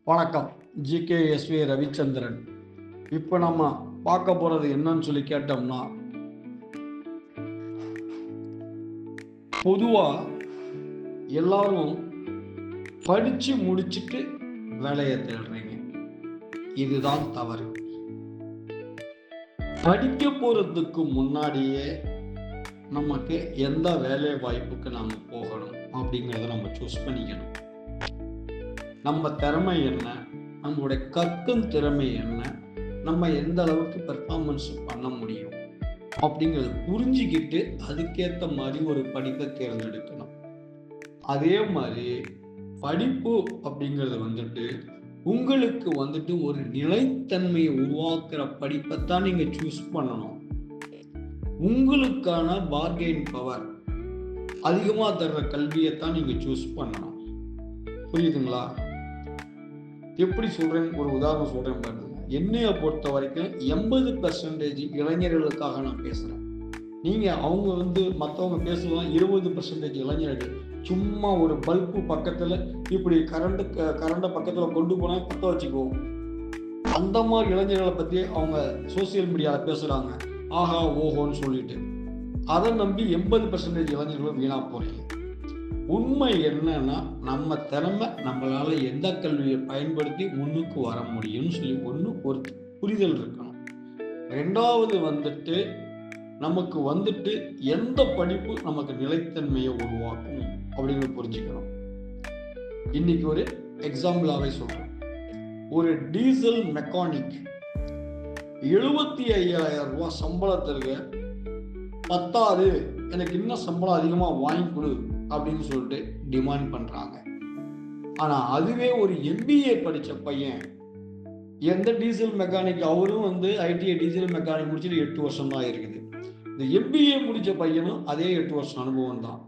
வணக்கம். ஜிகேஎஸ்வி ரவிச்சந்திரன். இப்போ நம்ம பார்க்க போகிறது என்னன்னு சொல்லி கேட்டோம்னா, பொதுவாக எல்லாரும் படித்து முடிச்சுட்டு வேலையை தேடுறீங்க. இதுதான் தவறு. படிக்க போகிறதுக்கு முன்னாடியே நமக்கு எந்த வேலை வாய்ப்புக்கு நாம் போகணும் அப்படிங்கிறத நம்ம சூஸ் பண்ணிக்கணும். நம்ம திறமை என்ன, நம்மளுடைய கற்கும் திறமை என்ன, நம்ம எந்த அளவுக்கு பெர்ஃபார்மன்ஸ் பண்ண முடியும் அப்படிங்கிறத புரிஞ்சுக்கிட்டு அதுக்கேற்ற மாதிரி ஒரு படிப்பை தேர்ந்தெடுக்கணும். அதே மாதிரி படிப்பு அப்படிங்கிறது உங்களுக்கு ஒரு நிலைத்தன்மையை உருவாக்குற படிப்பை தான் நீங்கள் சூஸ் பண்ணணும். உங்களுக்கான பார்கெயின் பவர் அதிகமாக தர்ற கல்வியை தான் நீங்கள் சூஸ் பண்ணணும். புரியுதுங்களா? எப்படி சொல்றேன்னு ஒரு உதாரணம் சொல்றேன் பாருங்க. என்னைய பொறுத்த வரைக்கும் 80% இளைஞர்களுக்காக நான் பேசுறேன். நீங்க அவங்க மற்றவங்க பேசுவாங்க 20% இளைஞர்கள் சும்மா ஒரு பல்பு பக்கத்துல இப்படி கரண்ட பக்கத்துல கொண்டு போனா பத்த வச்சுக்குவோம். அந்த மாதிரி இளைஞர்களை பத்தி அவங்க சோசியல் மீடியால பேசுறாங்க, ஆஹா ஓஹோன்னு சொல்லிட்டு. அதை நம்பி 80% இளைஞர்களும் வீணா போறீங்க. உண்மை என்னன்னா, நம்ம திறமை நம்மளால எந்த கல்வியை பயன்படுத்தி முன்னுக்கு வர முடியும்னு சொல்லி ஒரு புரிதல் இருக்கணும். ரெண்டாவது நமக்கு எந்த படிப்பு நமக்கு நிலைத்தன்மையை உருவாக்கும் அப்படின்னு புரிஞ்சுக்கணும். இன்னைக்கு ஒரு எக்ஸாம்பிளாவே சொல்றேன். ஒரு டீசல் மெக்கானிக் 75,000 ரூபாய் சம்பளத்திற்கு பத்தாது, எனக்கு இன்னும் சம்பளம் அதிகமா வாங்கி கொடு அப்படின்னு சொல்லிட்டு டிமாண்ட் பண்றாங்க. ஆனா அதுவே ஒரு MBA படிச்ச பையன், எந்த டீசல் மெக்கானிக், அவரும் ஐடிஐ டீசல் மெக்கானிக் முடிச்சுட்டு 8 வருஷம் தான் இருக்குது. இந்த MBA முடிச்ச பையனும் அதே 8 வருஷம் அனுபவம் தான்.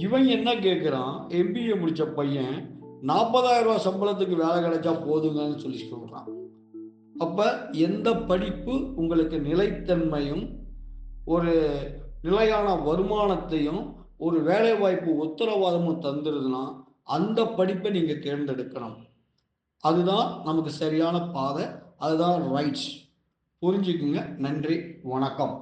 இவன் என்ன கேட்கிறான், MBA முடிச்ச பையன் 40,000 ரூபாய் சம்பளத்துக்கு வேலை கிடைச்சா போதுங்கன்னு சொல்லி சொல்றான். அப்ப எந்த படிப்பு உங்களுக்கு நிலைத்தன்மையும் ஒரு நிலையான வருமானத்தையும் ஒரு வேலை வாய்ப்பு உத்தரவாதமும் தந்துருதுன்னா அந்த படிப்பை நீங்க தேர்ந்தெடுக்கணும். அதுதான் நமக்கு சரியான பாதை, அதுதான் ரைட்ஸ். புரிஞ்சுக்குங்க. நன்றி, வணக்கம்.